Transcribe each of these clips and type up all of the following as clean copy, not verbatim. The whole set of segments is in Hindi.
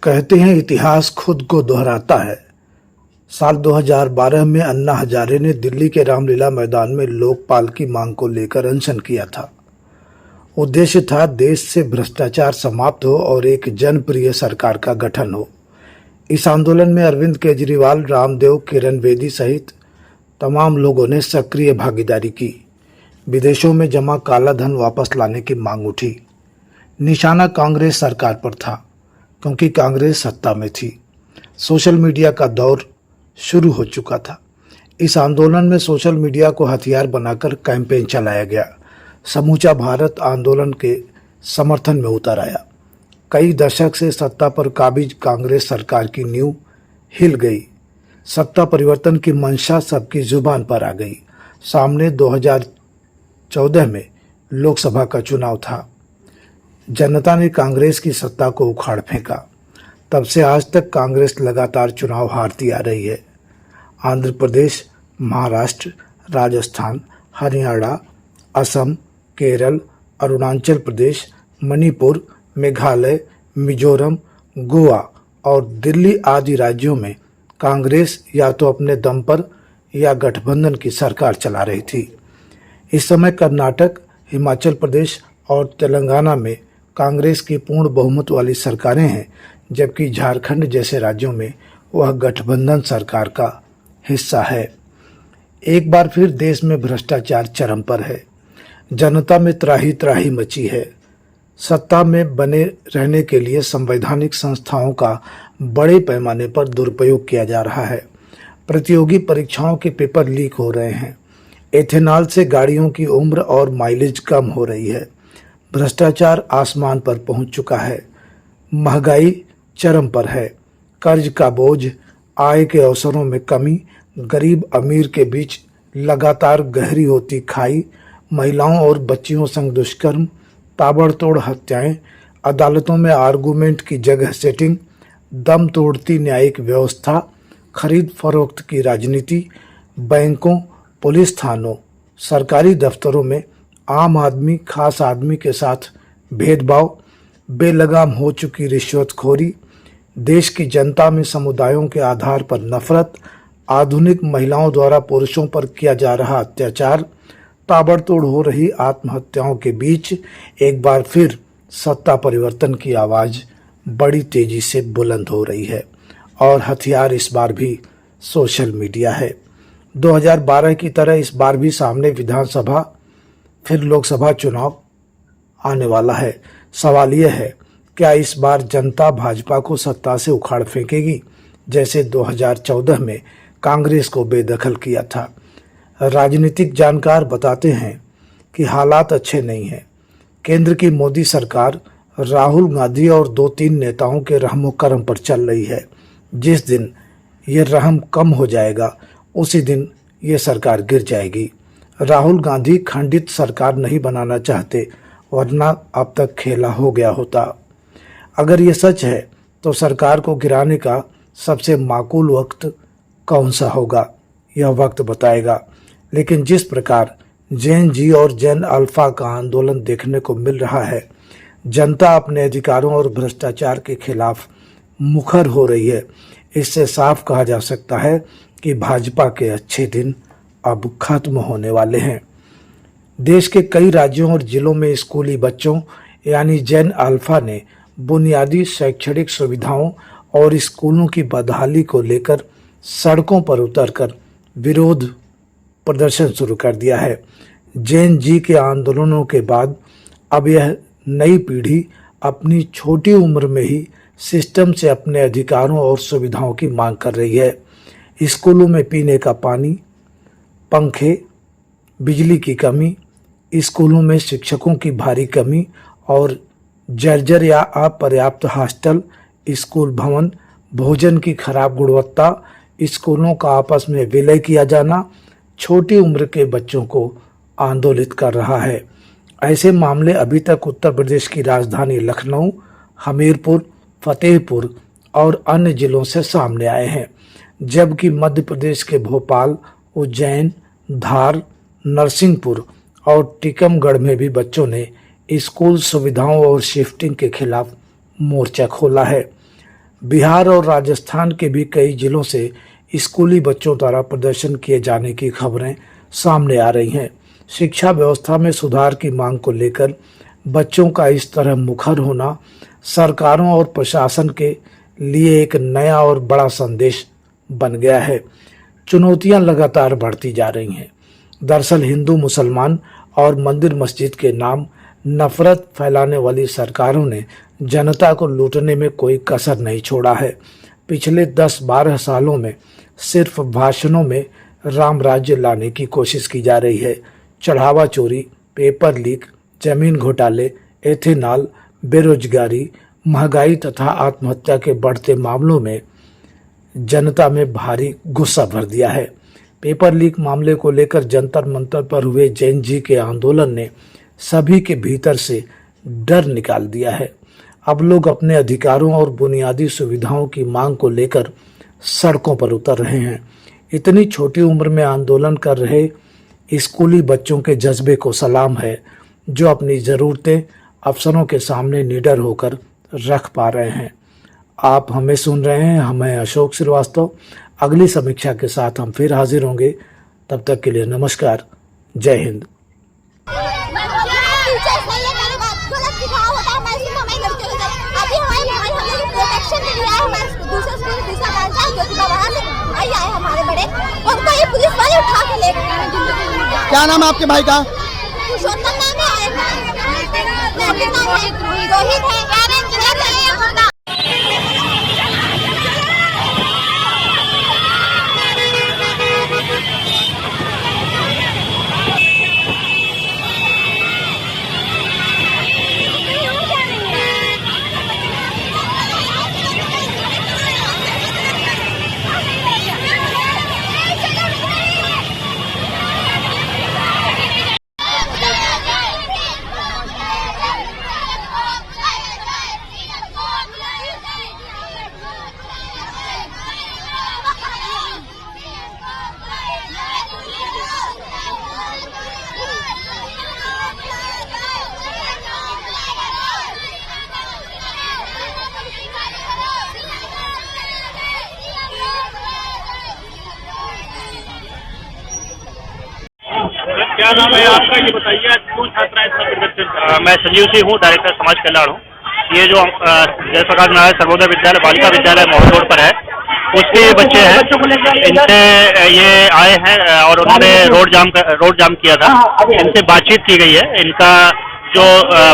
कहते हैं इतिहास खुद को दोहराता है। साल 2012 में अन्ना हजारे ने दिल्ली के रामलीला मैदान में लोकपाल की मांग को लेकर अनशन किया था। उद्देश्य था देश से भ्रष्टाचार समाप्त हो और एक जनप्रिय सरकार का गठन हो। इस आंदोलन में अरविंद केजरीवाल, रामदेव, किरण बेदी सहित तमाम लोगों ने सक्रिय भागीदारी की। विदेशों में जमा काला धन वापस लाने की मांग उठी। निशाना कांग्रेस सरकार पर था क्योंकि कांग्रेस सत्ता में थी। सोशल मीडिया का दौर शुरू हो चुका था। इस आंदोलन में सोशल मीडिया को हथियार बनाकर कैंपेन चलाया गया। समूचा भारत आंदोलन के समर्थन में उतर आया। कई दशक से सत्ता पर काबिज कांग्रेस सरकार की नींव हिल गई। सत्ता परिवर्तन की मंशा सबकी जुबान पर आ गई। सामने 2014 में लोकसभा का चुनाव था। जनता ने कांग्रेस की सत्ता को उखाड़ फेंका। तब से आज तक कांग्रेस लगातार चुनाव हारती आ रही है। आंध्र प्रदेश, महाराष्ट्र, राजस्थान, हरियाणा, असम, केरल, अरुणाचल प्रदेश, मणिपुर, मेघालय, मिजोरम, गोवा और दिल्ली आदि राज्यों में कांग्रेस या तो अपने दम पर या गठबंधन की सरकार चला रही थी। इस समय कर्नाटक, हिमाचल प्रदेश और तेलंगाना में कांग्रेस की पूर्ण बहुमत वाली सरकारें हैं, जबकि झारखंड जैसे राज्यों में वह गठबंधन सरकार का हिस्सा है। एक बार फिर देश में भ्रष्टाचार चरम पर है। जनता में त्राही त्राही मची है। सत्ता में बने रहने के लिए संवैधानिक संस्थाओं का बड़े पैमाने पर दुरुपयोग किया जा रहा है। प्रतियोगी परीक्षाओं के पेपर लीक हो रहे हैं। एथेनॉल से गाड़ियों की उम्र और माइलेज कम हो रही है। भ्रष्टाचार आसमान पर पहुंच चुका है। महंगाई चरम पर है। कर्ज का बोझ, आय के अवसरों में कमी, गरीब अमीर के बीच लगातार गहरी होती खाई, महिलाओं और बच्चियों संग दुष्कर्म, ताबड़तोड़ हत्याएं, अदालतों में आर्गूमेंट की जगह सेटिंग, दम तोड़ती न्यायिक व्यवस्था, खरीद फरोख्त की राजनीति, बैंकों, पुलिस थानों, सरकारी दफ्तरों में आम आदमी खास आदमी के साथ भेदभाव, बेलगाम हो चुकी रिश्वतखोरी, देश की जनता में समुदायों के आधार पर नफरत, आधुनिक महिलाओं द्वारा पुरुषों पर किया जा रहा अत्याचार, ताबड़तोड़ हो रही आत्महत्याओं के बीच एक बार फिर सत्ता परिवर्तन की आवाज़ बड़ी तेजी से बुलंद हो रही है और हथियार इस बार भी सोशल मीडिया है। 2012 की तरह इस बार भी सामने विधानसभा फिर लोकसभा चुनाव आने वाला है। सवाल यह है, क्या इस बार जनता भाजपा को सत्ता से उखाड़ फेंकेगी जैसे 2014 में कांग्रेस को बेदखल किया था? राजनीतिक जानकार बताते हैं कि हालात अच्छे नहीं हैं। केंद्र की मोदी सरकार राहुल गांधी और 2-3 नेताओं के रहमो करम पर चल रही है। जिस दिन ये रहम कम हो जाएगा उसी दिन ये सरकार गिर जाएगी। राहुल गांधी खंडित सरकार नहीं बनाना चाहते, वरना अब तक खेला हो गया होता। अगर ये सच है तो सरकार को गिराने का सबसे माकूल वक्त कौन सा होगा, यह वक्त बताएगा। लेकिन जिस प्रकार जेन जी और जेन अल्फा का आंदोलन देखने को मिल रहा है, जनता अपने अधिकारों और भ्रष्टाचार के खिलाफ मुखर हो रही है। इससे साफ कहा जा सकता है कि भाजपा के अच्छे दिन अब खत्म होने वाले हैं। देश के कई राज्यों और जिलों में स्कूली बच्चों यानी जेन अल्फा ने बुनियादी शैक्षणिक सुविधाओं और स्कूलों की बदहाली को लेकर सड़कों पर उतरकर विरोध प्रदर्शन शुरू कर दिया है। जेन जी के आंदोलनों के बाद अब यह नई पीढ़ी अपनी छोटी उम्र में ही सिस्टम से अपने अधिकारों और सुविधाओं की मांग कर रही है। स्कूलों में पीने का पानी, पंखे, बिजली की कमी, स्कूलों में शिक्षकों की भारी कमी और जर्जर या अपर्याप्त हॉस्टल, स्कूल भवन, भोजन की खराब गुणवत्ता, स्कूलों का आपस में विलय किया जाना छोटी उम्र के बच्चों को आंदोलित कर रहा है। ऐसे मामले अभी तक उत्तर प्रदेश की राजधानी लखनऊ, हमीरपुर, फतेहपुर और अन्य जिलों से सामने आए हैं, जबकि मध्य प्रदेश के भोपाल, उज्जैन, धार, नरसिंहपुर और टीकमगढ़ में भी बच्चों ने स्कूल सुविधाओं और शिफ्टिंग के खिलाफ मोर्चा खोला है। बिहार और राजस्थान के भी कई जिलों से स्कूली बच्चों द्वारा प्रदर्शन किए जाने की खबरें सामने आ रही हैं। शिक्षा व्यवस्था में सुधार की मांग को लेकर बच्चों का इस तरह मुखर होना सरकारों और प्रशासन के लिए एक नया और बड़ा संदेश बन गया है। चुनौतियां लगातार बढ़ती जा रही हैं। दरअसल हिंदू मुसलमान और मंदिर मस्जिद के नाम नफरत फैलाने वाली सरकारों ने जनता को लूटने में कोई कसर नहीं छोड़ा है। पिछले 10-12 सालों में सिर्फ भाषणों में राम राज्य लाने की कोशिश की जा रही है। चढ़ावा चोरी, पेपर लीक, जमीन घोटाले, एथेनॉल, बेरोजगारी, महंगाई तथा आत्महत्या के बढ़ते मामलों में जनता में भारी गुस्सा भर दिया है। पेपर लीक मामले को लेकर जंतर मंतर पर हुए जैन जी के आंदोलन ने सभी के भीतर से डर निकाल दिया है। अब लोग अपने अधिकारों और बुनियादी सुविधाओं की मांग को लेकर सड़कों पर उतर रहे हैं। इतनी छोटी उम्र में आंदोलन कर रहे स्कूली बच्चों के जज्बे को सलाम है, जो अपनी ज़रूरतें अफसरों के सामने निडर होकर रख पा रहे हैं। आप हमें सुन रहे हैं, हम हैं अशोक श्रीवास्तव। अगली समीक्षा के साथ हम फिर हाजिर होंगे। तब तक के लिए नमस्कार, जय हिंद। क्या नाम है आपके भाई का? रोहित है। क्या नाम है आपका, ये बताइए क्यों छात्रा इतना प्रदर्शन? मैं संजीव सिंह हूँ, डायरेक्टर समाज कल्याण हूँ। ये जो जयप्रकाश नारायण सर्वोदय विद्यालय बालिका विद्यालय मोहन रोड पर है, उसके बच्चे हैं। इनसे ये आए हैं और उन्होंने रोड जाम किया था। इनसे बातचीत की गई है। इनका जो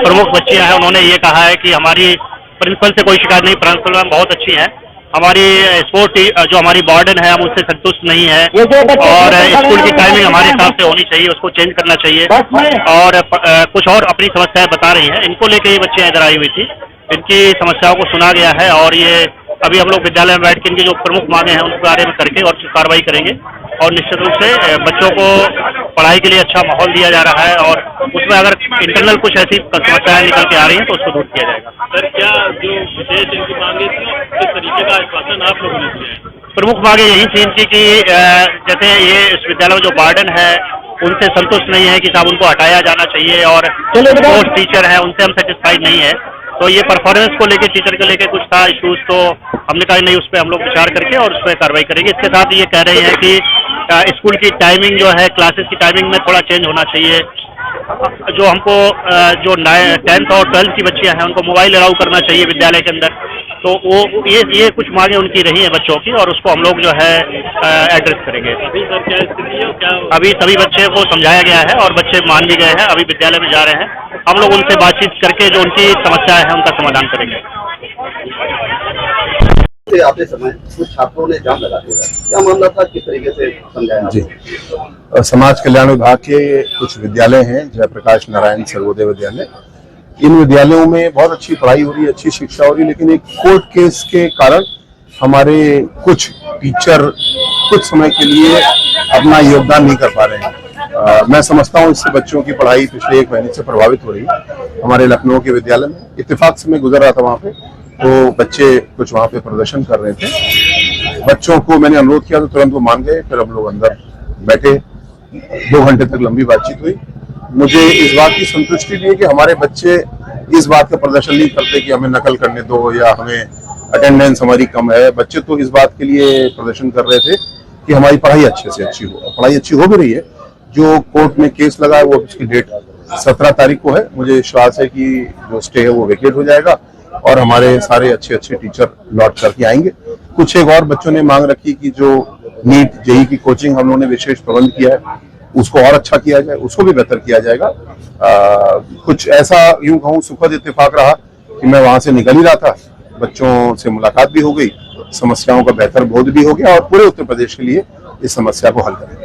प्रमुख बच्चियां हैं, उन्होंने ये कहा है कि हमारी प्रिंसिपल से कोई शिकायत नहीं, प्रिंसिपल मैम बहुत अच्छी हैं। हमारी स्पोर्ट जो हमारी वार्डन है, हम उससे संतुष्ट नहीं है और स्कूल की टाइमिंग हमारे हिसाब से होनी चाहिए, उसको चेंज करना चाहिए। और कुछ और अपनी समस्याएं बता रही हैं। इनको लेकर ये बच्चियां इधर आई हुई थी। इनकी समस्याओं को सुना गया है और ये अभी हम लोग विद्यालय में बैठ के इनकी जो प्रमुख मांगे हैं उनके बारे में करके और कार्रवाई करेंगे। और निश्चित रूप से बच्चों को पढ़ाई के लिए अच्छा माहौल दिया जा रहा है और उसमें अगर इंटरनल कुछ ऐसी समस्याएं निकल के आ रही हैं तो उसको दूर किया जाएगा। सर, क्या जो विशेष इनकी मांगे थी, किस तरीके का आश्वासन आप लोगों ने दिया है? प्रमुख मांगे यही थी इनकी कि जैसे ये इस विद्यालय में जो वार्डन है उनसे संतुष्ट नहीं है कि साहब उनको हटाया जाना चाहिए, और पोस्ट टीचर है उनसे हम सेटिस्फाइड नहीं है। तो ये परफॉर्मेंस को लेके, टीचर को लेके कुछ था इशूज, तो हमने कहा नहीं, उस पर हम लोग विचार करके और उस पर कार्रवाई करेंगे। इसके साथ ये कह रहे हैं कि स्कूल की टाइमिंग जो है, क्लासेस की टाइमिंग में थोड़ा चेंज होना चाहिए। जो हमको जो 10th और 12th की बच्चियां हैं उनको मोबाइल अलाउ करना चाहिए विद्यालय के अंदर। तो वो ये कुछ मांगे उनकी रही हैं बच्चों की, और उसको हम लोग जो है एड्रेस करेंगे। अभी सर क्या स्थिति है, क्या अभी सभी बच्चे को समझाया गया है और बच्चे मान भी गए हैं, अभी विद्यालय में जा रहे हैं। हम लोग उनसे बातचीत करके जो उनकी समस्याएं हैं उनका समाधान करेंगे। आते समय कुछ छात्रों ने जाम लगा दिया, क्या मामला था, किस तरीके से समझाया? जी, समाज कल्याण विभाग के कुछ विद्यालय हैं, जयप्रकाश नारायण सर्वोदय विद्यालय। इन विद्यालयों में बहुत अच्छी पढ़ाई हो रही है, अच्छी शिक्षा हो रही है, लेकिन एक कोर्ट केस के कारण हमारे कुछ टीचर कुछ समय के लिए अपना योगदान नहीं कर पा रहे हैं। मैं समझता हूँ इससे बच्चों की पढ़ाई पिछले 1 महीने से प्रभावित हो रही है। हमारे लखनऊ के विद्यालय में इत्तेफाक से मैं गुजर रहा था वहाँ पे, तो बच्चे कुछ वहाँ पे प्रदर्शन कर रहे थे। बच्चों को मैंने अनुरोध किया तो तुरंत वो मान गए। फिर हम लोग अंदर बैठे, 2 घंटे तक लंबी बातचीत हुई। मुझे इस बात की संतुष्टि नहीं है कि हमारे बच्चे इस बात का प्रदर्शन नहीं करते कि हमें नकल करने दो या हमें अटेंडेंस हमारी कम है। बच्चे तो इस बात के लिए प्रदर्शन कर रहे थे कि हमारी पढ़ाई अच्छे से अच्छी हो। पढ़ाई अच्छी हो भी रही है। जो कोर्ट में केस लगा है वो उसकी डेट 17 तारीख को है। मुझे विश्वास है कि जो स्टे है वो वेकेट हो जाएगा और हमारे सारे अच्छे अच्छे टीचर लौट करके आएंगे। कुछ एक और बच्चों ने मांग रखी कि जो नीट जेई की कोचिंग हम लोगों ने विशेष प्रबंध किया है उसको और अच्छा किया जाए, उसको भी बेहतर किया जाएगा। कुछ ऐसा यूं कहूं सुखद इत्तेफाक रहा कि मैं वहां से निकल ही रहा था, बच्चों से मुलाकात भी हो गई, समस्याओं का बेहतर बोध भी हो गया और पूरे उत्तर प्रदेश के लिए इस समस्या को हल करेंगे।